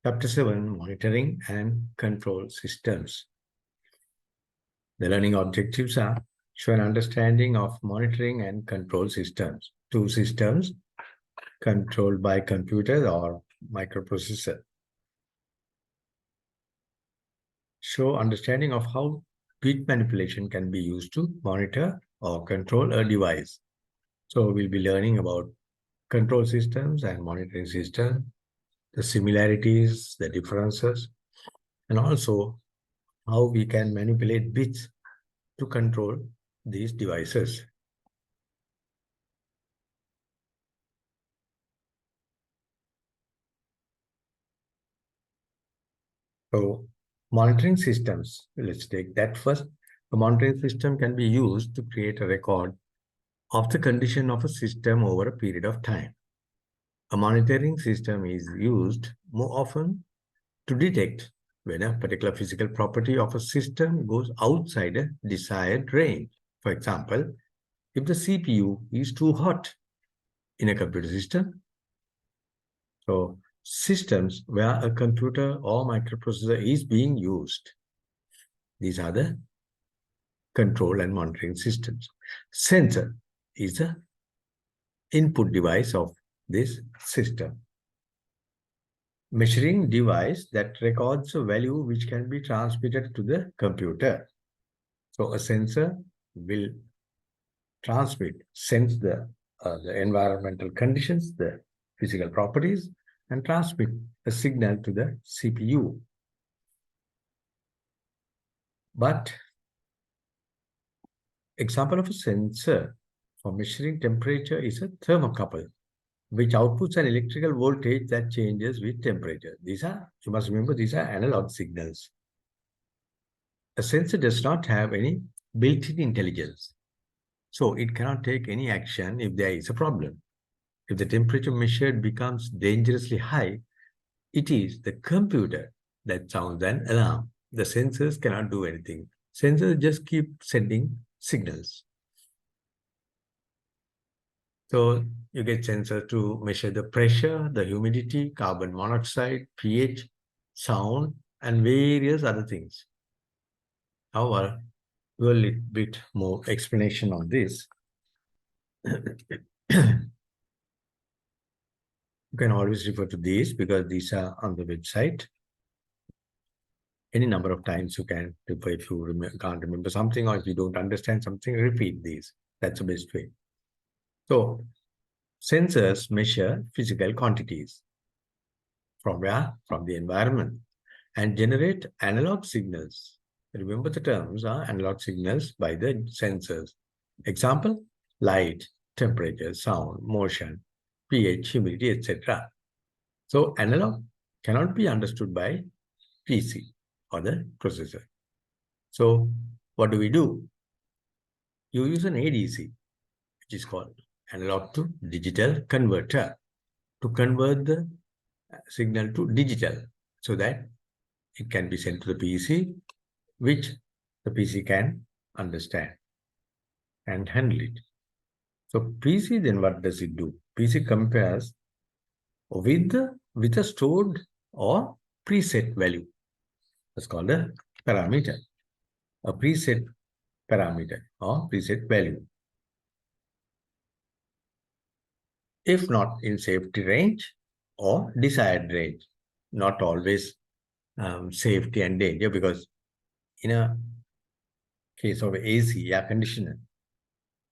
Chapter 7, Monitoring and Control Systems. The learning objectives are show an understanding of monitoring and control systems. Two systems controlled by computers or microprocessor. Show understanding of how bit manipulation can be used to monitor or control a device. So we'll be learning about control systems and monitoring systems, the similarities, the differences, and also how we can manipulate bits to control these devices. So monitoring systems, let's take that first. A monitoring system can be used to create a record of the condition of a system over a period of time. A monitoring system is used more often to detect when a particular physical property of a system goes outside a desired range. For example, if the CPU is too hot in a computer system, so systems where a computer or microprocessor is being used, these are the control and monitoring systems. Sensor is the input device of this system. Measuring device that records a value which can be transmitted to the computer. So a sensor will sense the environmental conditions, the physical properties, and transmit a signal to the CPU. But example of a sensor for measuring temperature is a thermocouple, which outputs an electrical voltage that changes with temperature. These are, you must remember, these are analog signals. A sensor does not have any built-in intelligence, so it cannot take any action if there is a problem. If the temperature measured becomes dangerously high, it is the computer that sounds an alarm. The sensors cannot do anything. Sensors just keep sending signals. So you get sensors to measure the pressure, the humidity, carbon monoxide, pH, sound, and various other things. However, a little bit more explanation on this. You can always refer to these because these are on the website. Any number of times you can refer if you can't remember something or if you don't understand something, repeat these. That's the best way. So sensors measure physical quantities from where? From the environment and generate analog signals. Remember the terms are analog signals by the sensors. Example, light, temperature, sound, motion, pH, humidity, etc. So analog cannot be understood by PC or the processor. So what do? You use an ADC, which is called analog to digital converter, to convert the signal to digital so that it can be sent to the PC, which the PC can understand and handle it. So PC, then what does it do? PC compares with a stored or preset value. That's called a parameter. A preset parameter or preset value. If not in safety range or desired range, not always safety and danger, because in a case of AC, air conditioner,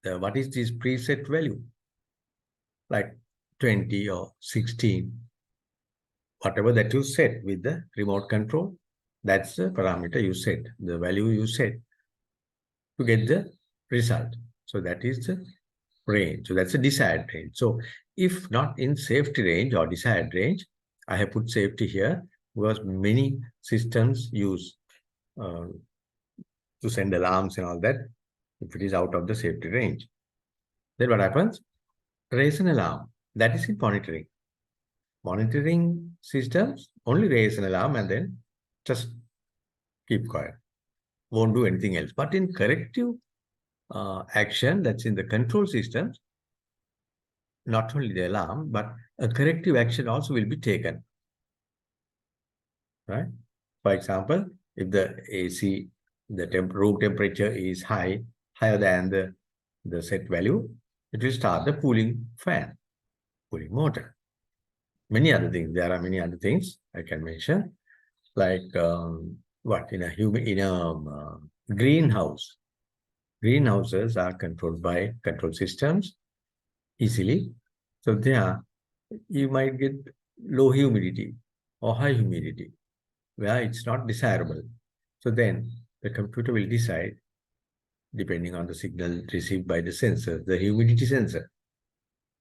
what is this preset value? Like 20 or 16, whatever that you set with the remote control, that's the parameter you set, the value you set to get the result. So that is the range. So that's a desired range. So if not in safety range or desired range, I have put safety here because many systems use to send alarms and all that if it is out of the safety range. Then what happens? Raise an alarm. That is in monitoring. Monitoring systems only raise an alarm and then just keep quiet. Won't do anything else. But in corrective action, that's in the control systems, not only the alarm, but a corrective action also will be taken. right? For example, if the AC, the room temperature is higher than the set value, it will start the cooling fan, cooling motor. Many other things. There are many other things I can mention, like what in a greenhouse. Greenhouses are controlled by control systems easily. So there, you might get low humidity or high humidity, where it's not desirable. So then the computer will decide, depending on the signal received by the sensor, the humidity sensor.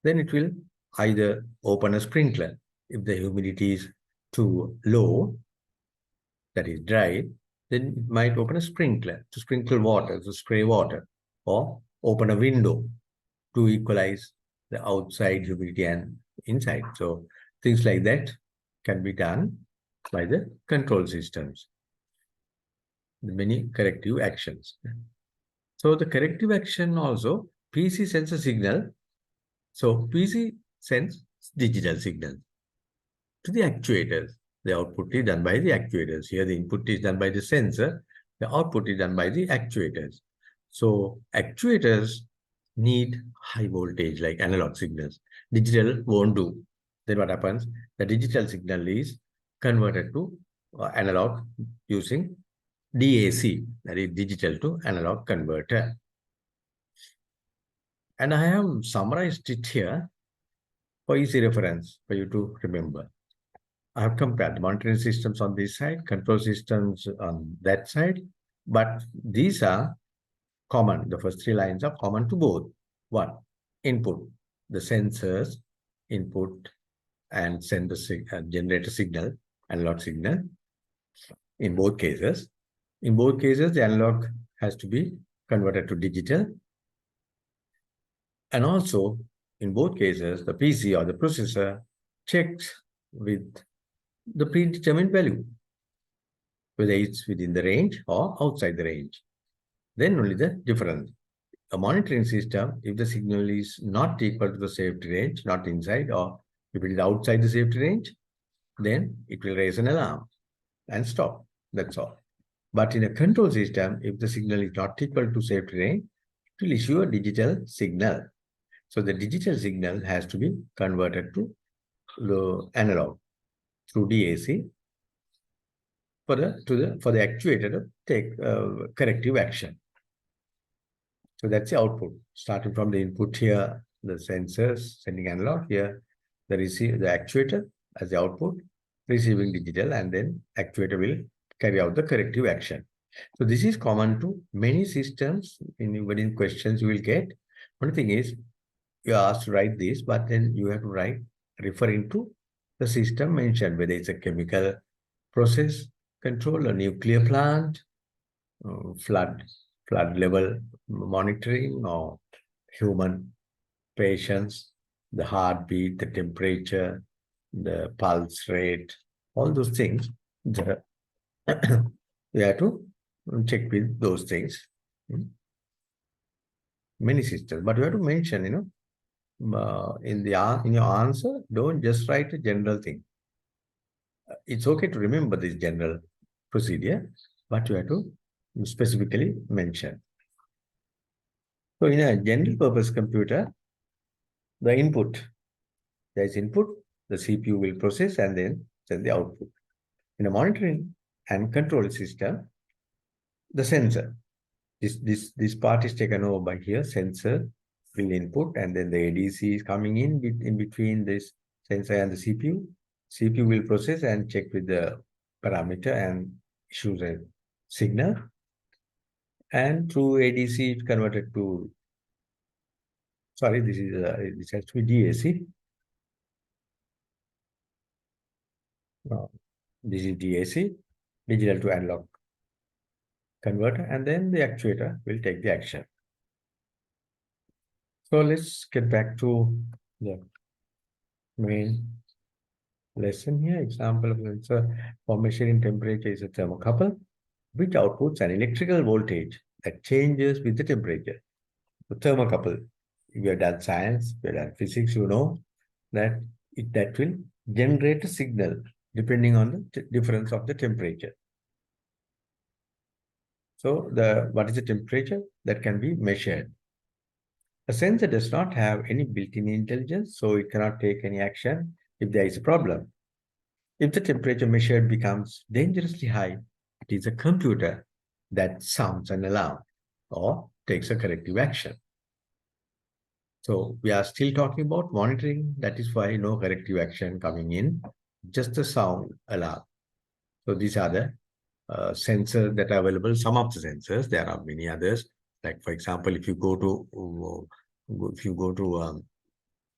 Then it will either open a sprinkler if the humidity is too low, that is dry, then it might open a sprinkler to sprinkle water, to spray water, or open a window to equalize the outside humidity and inside. So things like that can be done by the control systems. The many corrective actions. So the corrective action also, PC sends a signal. So PC sends digital signal to the actuators. The output is done by the actuators. Here the input is done by the sensor. The output is done by the actuators. So actuators need high voltage like analog signals. Digital won't do. Then what happens? The digital signal is converted to analog using DAC, that is digital to analog converter. And I have summarized it here for easy reference for you to remember. I have compared monitoring systems on this side, control systems on that side, but these are common. The first three lines are common to both. One, input, the sensors input and send the generate a signal, analog signal. In both cases, the analog has to be converted to digital. And also, in both cases, the PC or the processor checks with the predetermined value, whether it's within the range or outside the range. Then only the difference. A monitoring system, if the signal is not equal to the safety range, not inside, or if it is outside the safety range, then it will raise an alarm and stop. That's all. But in a control system, if the signal is not equal to safety range, it will issue a digital signal. So the digital signal has to be converted to the analog through DAC for the actuator to take corrective action. So that's the output. Starting from the input here, the sensors sending analog here, the actuator as the output, receiving digital, and then actuator will carry out the corrective action. So this is common to many systems. Even in questions you will get. One thing is you are asked to write this, but then you have to write referring to the system mentioned, whether it's a chemical process control, a nuclear plant, flood level monitoring, or human patients, the heartbeat, the temperature, the pulse rate, all those things. We have to check with those things. Many systems, but you have to mention, in your answer, don't just write a general thing. It's okay to remember this general procedure, but you have to specifically mention. So in a general purpose computer, the input, there is input, the CPU will process and then send the output. In a monitoring and control system, the sensor, this part is taken over by here, sensor will input, and then the ADC is coming in between this sensor and the CPU. CPU will process and check with the parameter and issues a signal. And through ADC, it converted to, sorry, this has to be DAC. This is DAC, digital to analog converter, and then the actuator will take the action. So let's get back to the main lesson here. Example of sensor for measuring temperature is a thermocouple, which outputs an electrical voltage that changes with the temperature. The thermocouple, if you have done science, if you have done physics, you know that that will generate a signal depending on the difference of the temperature. So what is the temperature that can be measured? A sensor does not have any built-in intelligence, so it cannot take any action if there is a problem. If the temperature measured becomes dangerously high, it is a computer that sounds an alarm or takes a corrective action. So we are still talking about monitoring. That is why no corrective action coming in, just a sound alarm. So these are the sensors that are available. Some of the sensors, there are many others. Like for example, if you go to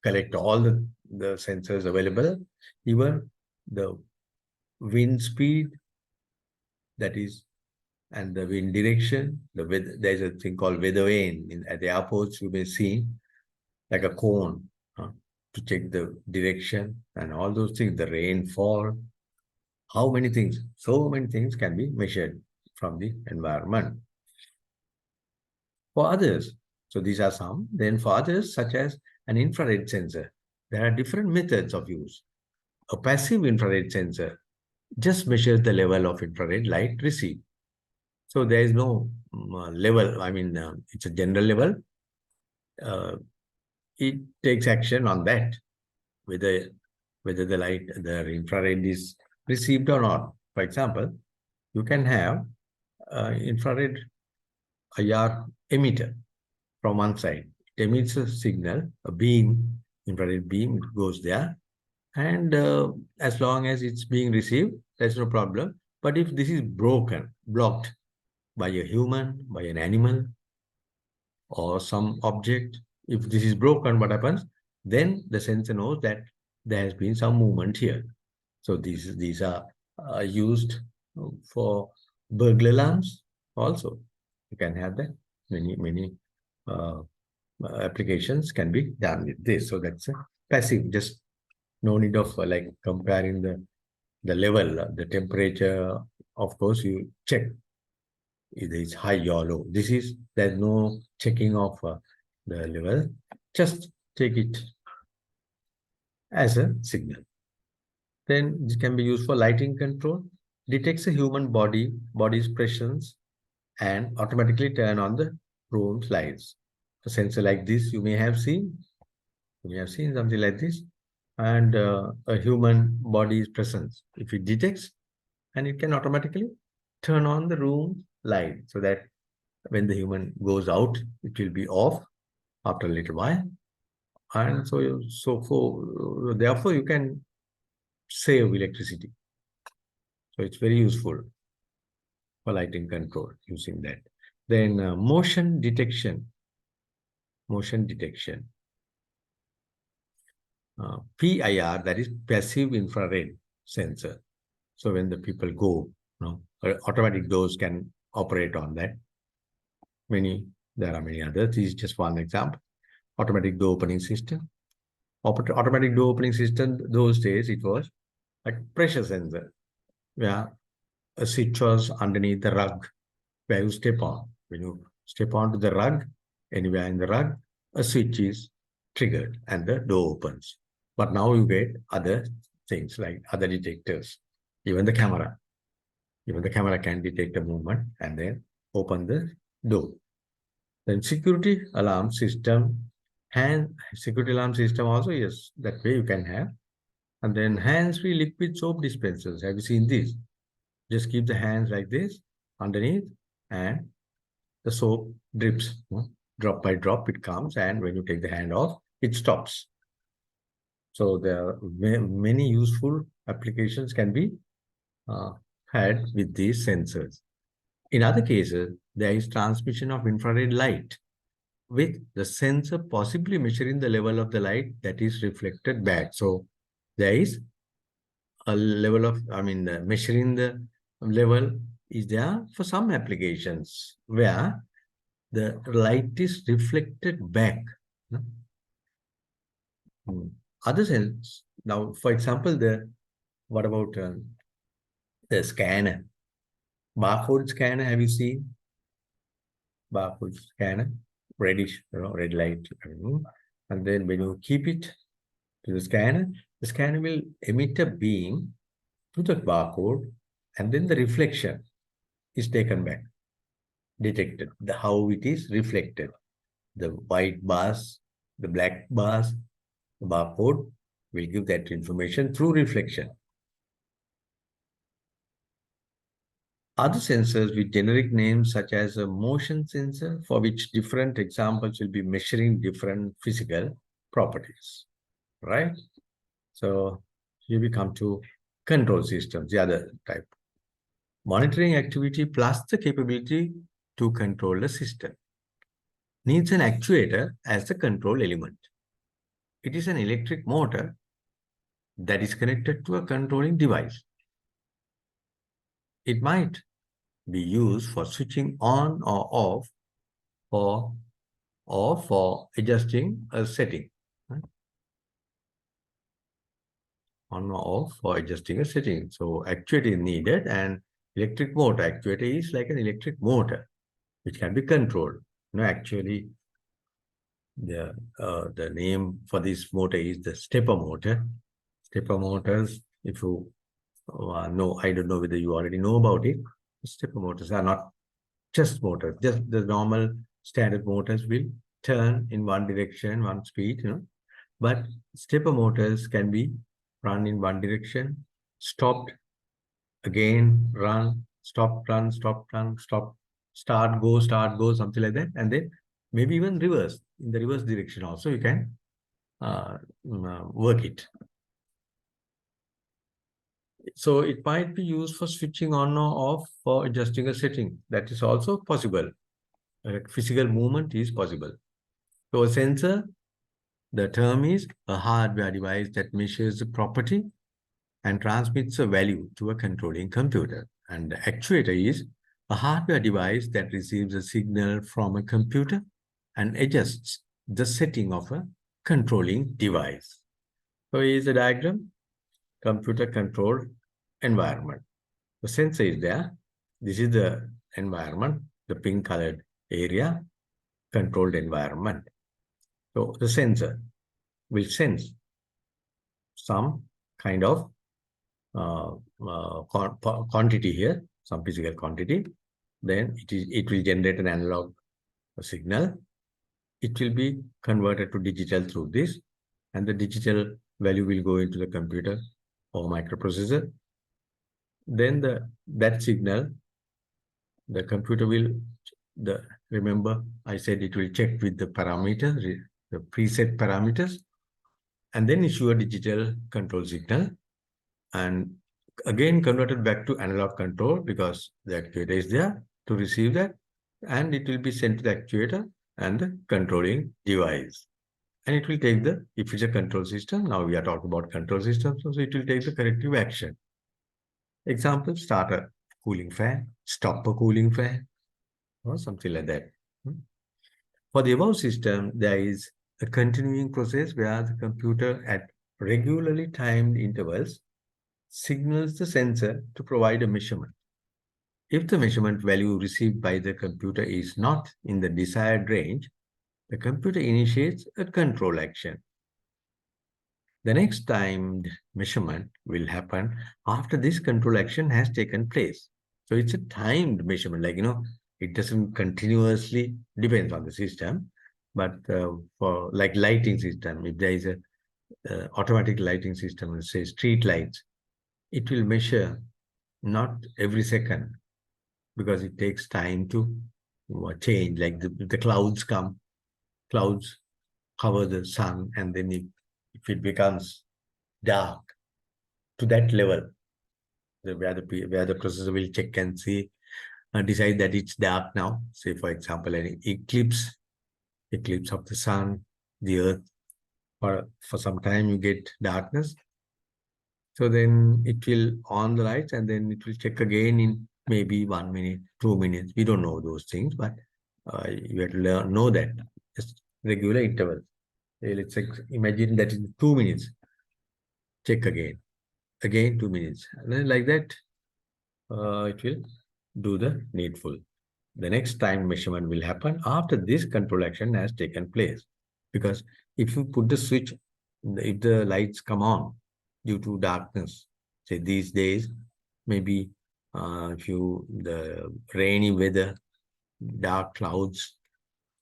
collect all the sensors available, even the wind speed, that is, and the wind direction, there's a thing called weather vane at the airports. You may see like a cone to check the direction and all those things, the rainfall, how many things, so many things can be measured from the environment. For others, so these are some, then for others, such as an infrared sensor, there are different methods of use. A passive infrared sensor just measures the level of infrared light received. So there is no level, it's a general level. It takes action on that, whether the light, the infrared is received or not. For example, you can have infrared IR emitter from one side. It emits a signal, a beam, infrared beam, it goes there. And as long as it's being received, there's no problem. But if this is broken, blocked by a human, by an animal, or some object, if this is broken, what happens? Then the sensor knows that there has been some movement here. So these are used for burglar alarms also. You can have that. Many applications can be done with this. So that's a passive, just no need of like comparing the level, the temperature. Of course, you check either it's high or low. There's no checking of the level. Just take it as a signal. Then it can be used for lighting control. Detects a human body's presence and automatically turn on the room's lights. A sensor like this you may have seen. You may have seen something like this. And a human body's presence. If it detects, and it can automatically turn on the room light so that when the human goes out, it will be off after a little while. And therefore you can save electricity. So it's very useful for lighting control using that. Then motion detection. PIR, that is passive infrared sensor. So when the people go, automatic doors can operate on that. There are many others. This is just one example. Automatic door opening system. Automatic door opening system, those days it was like pressure sensor, where a switch was underneath the rug where you step on. When you step onto the rug, anywhere in the rug, a switch is triggered and the door opens. But now you get other things like other detectors, even the camera. Even the camera can detect a movement and then open the door. Then security alarm system, security alarm system also, yes, that way you can have. And then hands-free liquid soap dispensers. Have you seen this? Just keep the hands like this underneath and the soap drips. Drop by drop it comes, and when you take the hand off, it stops. So there are many useful applications can be had with these sensors. In other cases, there is transmission of infrared light with the sensor possibly measuring the level of the light that is reflected back. So there is a level of, measuring the level is there for some applications where the light is reflected back. Other sense, now, for example, what about the scanner? Barcode scanner, have you seen? Barcode scanner, reddish, red light. And then when you keep it to the scanner will emit a beam to the barcode, and then the reflection is taken back, detected, how it is reflected. The white bars, the black bars, the barcode will give that information through reflection. Other sensors with generic names such as a motion sensor, for which different examples will be measuring different physical properties, right? So here we come to control systems, the other type. Monitoring activity plus the capability to control the system needs an actuator as the control element. It is an electric motor that is connected to a controlling device. It might be used for switching on or off or for adjusting a setting. Right? On or off for adjusting a setting. So actuator is needed, and electric motor actuator is like an electric motor which can be controlled. Actually, the name for this motor is the stepper motor. Stepper motors, if you know, I don't know whether you already know about it. Stepper motors are not just motors. Just the normal standard motors will turn in one direction, one speed, But stepper motors can be run in one direction, stopped, again, run, stop, run, stop, run, stop, start, go, something like that. And then maybe even reverse, in the reverse direction also, you can work it. So it might be used for switching on or off for adjusting a setting. That is also possible. Physical movement is possible. So a sensor, the term is a hardware device that measures the property and transmits a value to a controlling computer. And the actuator is a hardware device that receives a signal from a computer and adjusts the setting of a controlling device. So here's a diagram, computer controlled environment. The sensor is there. This is the environment, the pink colored area, controlled environment. So the sensor will sense some kind of quantity here, some physical quantity. Then it will generate an analog signal. It will be converted to digital through this, and the digital value will go into the computer or microprocessor. Then that signal, the computer will, remember I said it will check with the parameters, the preset parameters, and then issue a digital control signal, and again converted back to analog control because the actuator is there to receive that, and it will be sent to the actuator and the controlling device. And it will take if it's a control system, now we are talking about control systems, so it will take the corrective action. Example, start a cooling fan, stop a cooling fan, or something like that. For the above system, there is a continuing process where the computer at regularly timed intervals signals the sensor to provide a measurement. If the measurement value received by the computer is not in the desired range, the computer initiates a control action. The next timed measurement will happen after this control action has taken place. So it's a timed measurement, it doesn't continuously, depends on the system, but for like lighting system, if there is a automatic lighting system, let's say street lights, it will measure not every second because it takes time to change. Like the clouds come, clouds cover the sun, and then if it becomes dark to that level, where the processor will check and see and decide that it's dark now. Say for example, an eclipse of the sun, the earth, for some time you get darkness. So then it will on the lights, and then it will check again in maybe 1 minute, 2 minutes. We don't know those things, but you have to know that. Just regular intervals. Let's imagine that in 2 minutes, check again 2 minutes. And then like that, it will do the needful. The next time measurement will happen after this control action has taken place. Because if you put the switch, if the lights come on due to darkness, Say these days, maybe the rainy weather, dark clouds,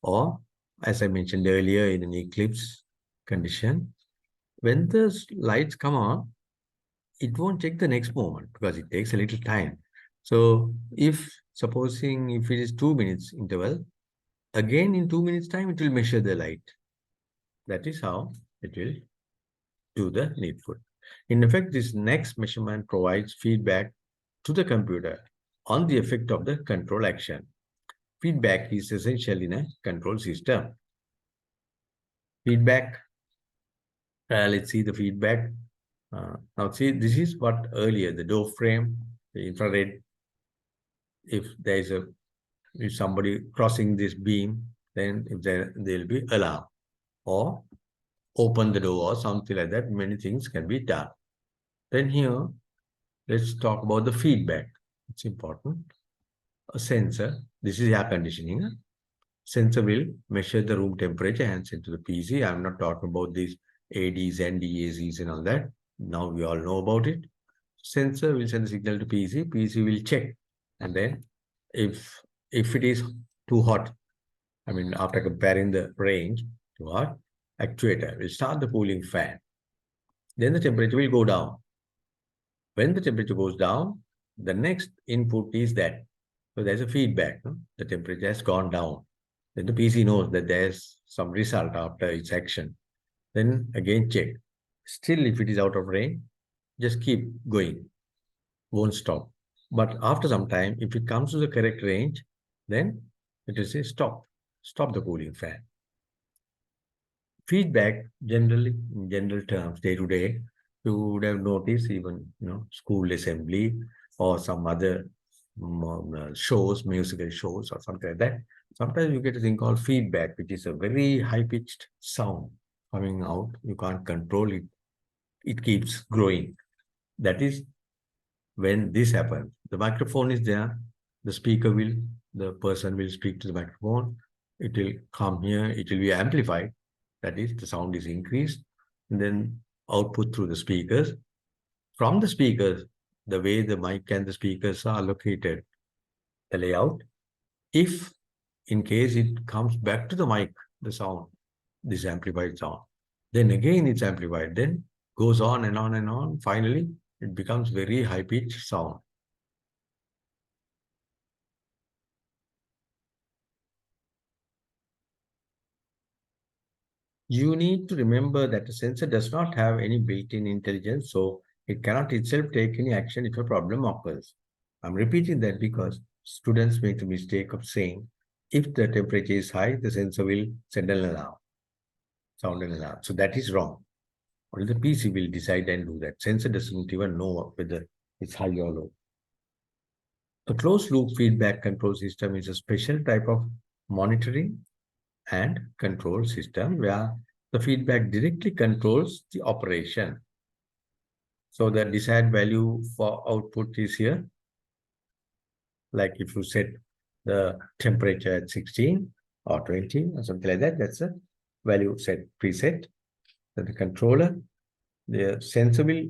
or as I mentioned earlier, in an eclipse condition, when the lights come on, it won't check the next moment because it takes a little time. So if supposing if it is 2 minutes interval, again in 2 minutes time, it will measure the light. That is how it will do the needful. In effect, this next measurement provides feedback to the computer on the effect of the control action. Feedback is essential in a control system. Feedback, let's see the feedback. Now see, this is what earlier, the door frame, the infrared, if somebody crossing this beam, then if there'll be alarm or open the door or something like that. Many things can be done. Then here, let's talk about the feedback. It's important. A sensor, this is air conditioning. Sensor will measure the room temperature and send to the PC. I'm not talking about these ADs and DACs and all that. Now we all know about it. Sensor will send the signal to PC. PC will check, and then if it is too hot, I mean after comparing the range to hot, actuator will start the cooling fan. Then the temperature will go down. When the temperature goes down, the next input is that. So there's a feedback. No? The temperature has gone down. Then the PC knows that there's some result after its action. Then again check. Still, if it is out of range, just keep going. Won't stop. But after some time, if it comes to the correct range, then it will say stop. Stop the cooling fan. Feedback, generally, in general terms, day to day, you would have noticed even, school assembly or some other shows, musical shows or something like that. Sometimes you get a thing called feedback, which is a very high-pitched sound coming out. You can't control it. It keeps growing. That is when this happens. The microphone is there. The person will speak to the microphone. It will come here. It will be amplified. That is, the sound is increased. And then output through the speakers. From the speakers, the way the mic and the speakers are located, the layout, if in case it comes back to the mic, the sound, this amplified sound, then again it's amplified, then goes on and on and on. Finally, it becomes very high-pitched sound. You need to remember that the sensor does not have any built-in intelligence, so it cannot itself take any action if a problem occurs. I'm repeating that because students make the mistake of saying, if the temperature is high, the sensor will send an alarm, sound an alarm. So that is wrong. Only the PC will decide and do that. Sensor doesn't even know whether it's high or low. A closed-loop feedback control system is a special type of monitoring and control system where the feedback directly controls the operation. So the desired value for output is here. Like if you set the temperature at 16 or 20 or something like that, that's a value set preset. Then the controller, the sensor will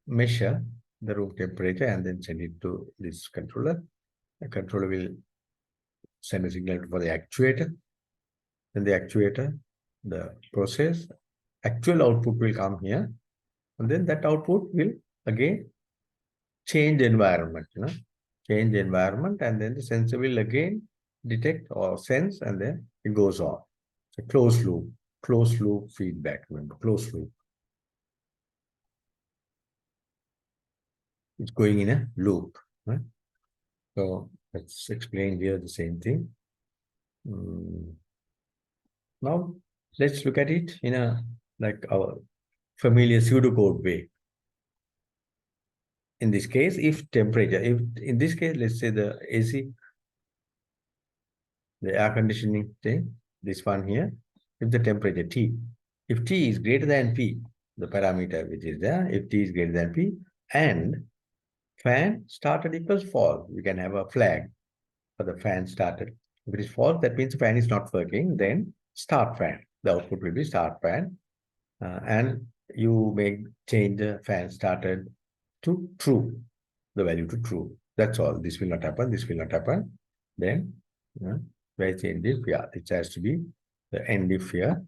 measure the room temperature and then send it to this controller. The controller will send a signal for the actuator. Then the actuator, the process, actual output will come here. And then that output will again change the environment, change the environment, and then the sensor will again detect or sense, and then it goes on. So closed loop feedback, remember, closed loop. It's going in a loop, right? So let's explain here the same thing. Now let's look at it in our familiar pseudocode way. In this case, if temperature, if in this case, let's say the AC, the air conditioning thing, this one here, if the temperature T, if T is greater than P, the parameter which is there, if T is greater than P, and fan started equals false, you can have a flag for the fan started. If it is false, that means the fan is not working, then start fan. The output will be start fan. And you may change the fan started to true, the value to true. That's all. This will not happen. This will not happen. Then, where change if? Yeah, it has to be the end if here.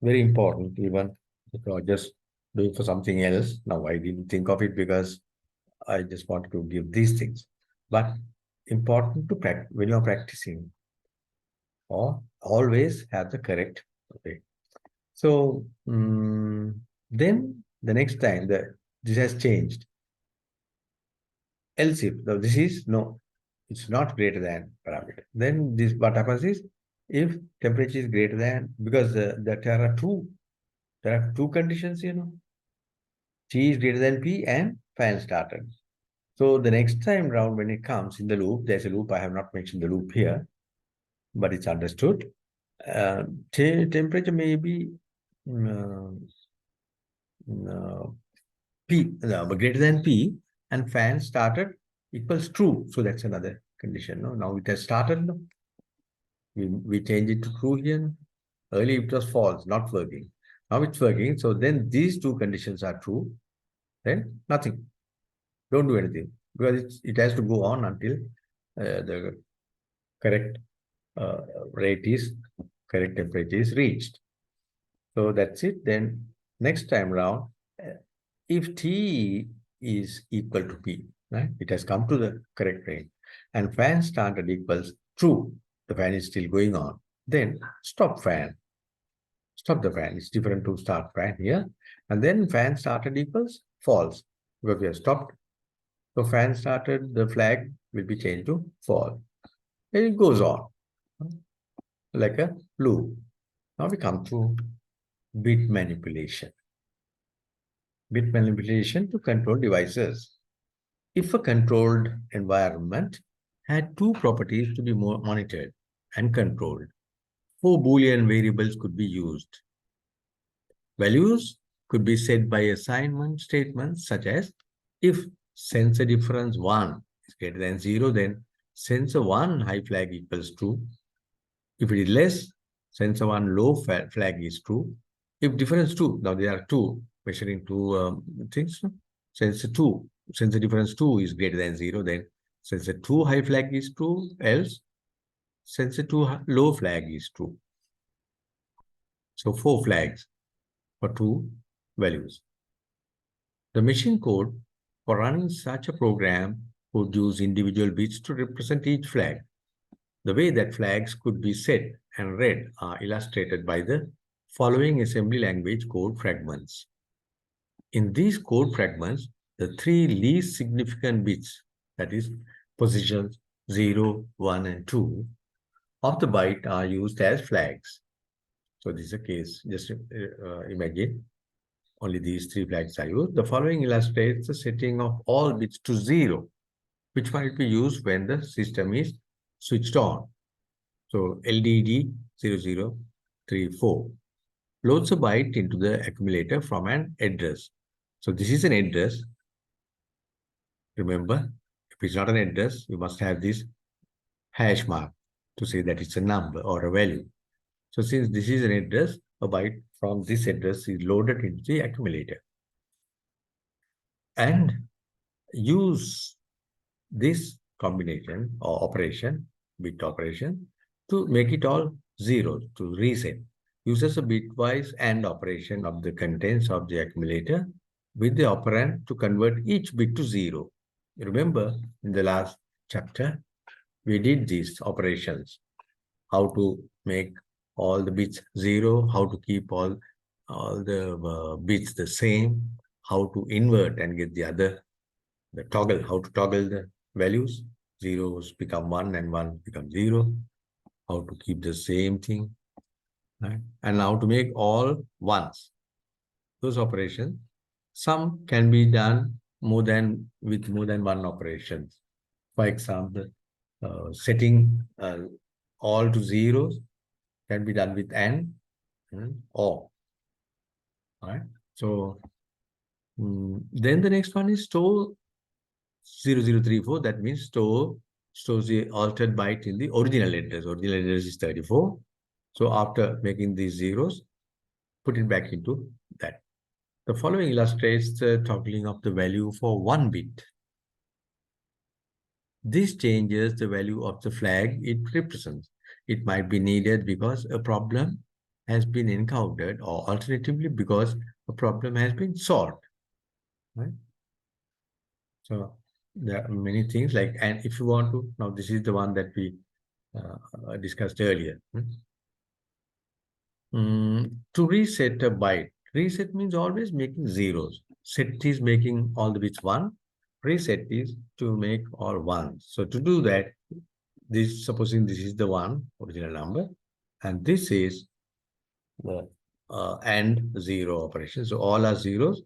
Very important, even if you're just doing for something else. Now, I didn't think of it because I just wanted to give these things. But important to practice when you're practicing, or always have the correct way. So then the next time that this has changed, else if now this is no, it's not greater than parameter. Then this what happens is if temperature is greater than, because there are two conditions, T is greater than P and fan started. So the next time round when it comes in the loop, there's a loop. I have not mentioned the loop here, but it's understood. Temperature may be P greater than P and fan started equals true. So that's another condition. No? Now it has started. No? We change it to true here. Earlier it was false, not working. Now it's working. So then these two conditions are true. Then nothing. Don't do anything because it has to go on until the correct correct temperature is reached. So that's it. Then next time round, if T is equal to P, right? It has come to the correct range and fan started equals true. The fan is still going on. Then stop fan. Stop the fan. It's different to start fan here. And then fan started equals false because we have stopped. So fan started, the flag will be changed to false. And it goes on like a loop. Now we come to bit manipulation. Bit manipulation to control devices. If a controlled environment had two properties to be monitored and controlled, 4 Boolean variables could be used. Values could be set by assignment statements such as if sensor difference 1 is greater than 0, then sensor 1 high flag equals true. If it is less, sensor 1 low flag is true. If difference 2, now there are two, measuring two things. Sensor difference 2 is greater than 0, then sensor 2 high flag is true, else sensor 2 low flag is true. So 4 flags for 2 values. The machine code for running such a program would use individual bits to represent each flag. The way that flags could be set and read are illustrated by the following assembly language code fragments. In these code fragments, the 3 least significant bits, that is positions 0, 1, and 2 of the byte are used as flags. So this is a case, just imagine only these 3 flags are used. The following illustrates the setting of all bits to 0, which might be used when the system is switched on. So LDD 0034 loads a byte into the accumulator from an address. So this is an address. Remember, if it's not an address, you must have this hash mark to say that it's a number or a value. So since this is an address, a byte from this address is loaded into the accumulator. And use this combination or operation, bit operation, to make it all zeros, to reset. Uses a bitwise AND operation of the contents of the accumulator with the operand to convert each bit to 0. Remember, in the last chapter, we did these operations, how to make all the bits 0, how to keep all the bits the same, how to invert and get the toggle, how to toggle the values. Zeros become 1 and 1 become 0. How to keep the same thing, right? And how to make all ones. Those operations, some can be done with more than one operations. For example, setting all to zeros can be done with AND and OR. Right? So then the next one is store 0034. That means stores the altered byte in the original address. Original address is 34. So after making these zeros, put it back into that. The following illustrates the toggling of the value for 1 bit. This changes the value of the flag it represents. It might be needed because a problem has been encountered, or alternatively because a problem has been solved. Right? So there are many things like, and if you want to, now this is the one that we discussed earlier. To reset a byte, reset means always making zeros. Set is making all the bits 1. Reset is to make all 1s. So to do that, this, supposing this is the 1 original number, and this is the AND 0 operation. So all are zeros.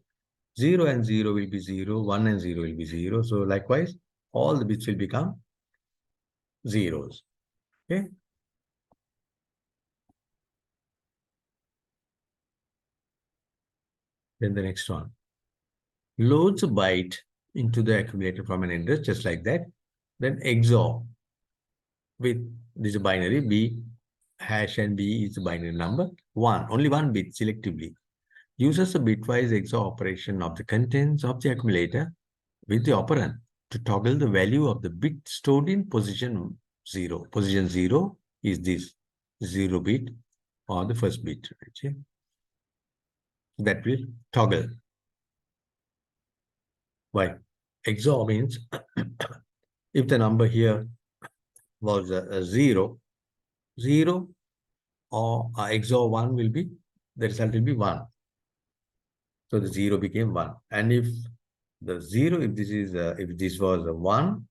0 and 0 will be 0, 1 and 0 will be 0. So likewise, all the bits will become zeros. Okay. Then the next one. Loads a byte into the accumulator from an address, just like that. Then XOR with this is binary, B hash and B is a binary number, 1, only 1 bit selectively. Uses a bitwise XOR operation of the contents of the accumulator with the operand to toggle the value of the bit stored in position 0. Position 0 is this 0 bit or the first bit. Okay? That will toggle. Why? XOR means if the number here was a 0, 0 or XOR 1 will be, the result will be 1. So the 0 became 1. And if the 0, if this was a 1,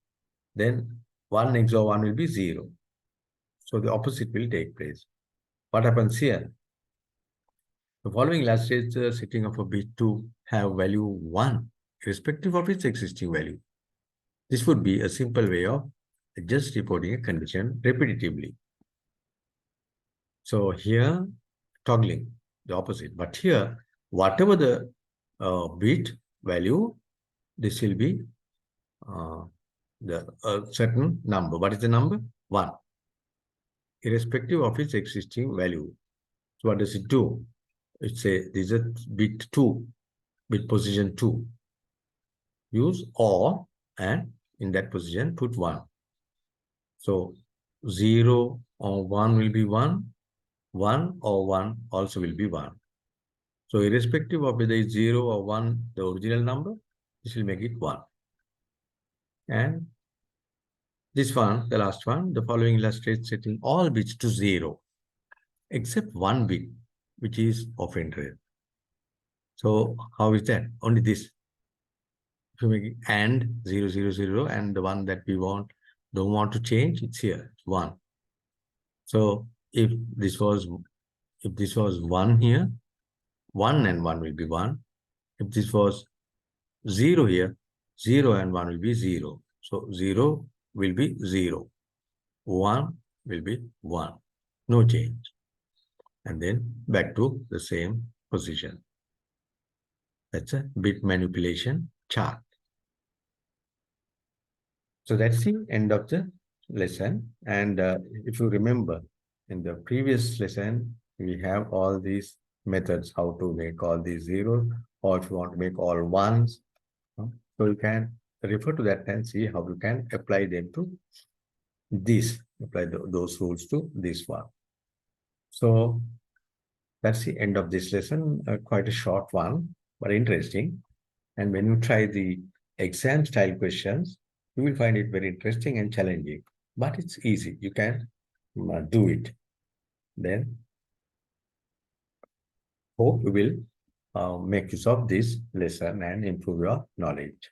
then 1 XOR 1 will be 0. So the opposite will take place. What happens here? The following illustrates the setting of a bit to have value 1, irrespective of its existing value. This would be a simple way of just reporting a condition repetitively. So here, toggling, the opposite. But here, whatever the bit value, this will be the certain number. What is the number? 1, irrespective of its existing value. So what does it do? It says this is a bit 2, bit position 2. Use OR and in that position put 1. So 0 or 1 will be 1. 1 or 1 also will be 1. So irrespective of whether it's 0 or 1, the original number, this will make it 1. And this one, the last one, the following illustrates setting all bits to 0, except 1 bit, which is of interest. So how is that? Only this. If you make it AND 0, 0, 0, and the one that we don't want to change, it's here, 1. So if this was 1 here, 1 and 1 will be 1. If this was 0 here, 0 and 1 will be 0. So 0 will be 0. 1 will be 1. No change. And then back to the same position. That's a bit manipulation chart. So that's the end of the lesson. And if you remember, in the previous lesson, we have all these methods, how to make all these zeros, or if you want to make all ones. So you can refer to that and see how you can apply them to this, apply those rules to this one. So that's the end of this lesson, quite a short one, but interesting. And when you try the exam style questions, you will find it very interesting and challenging, but it's easy. You can do it. Then hope you will make use of this lesson and improve your knowledge.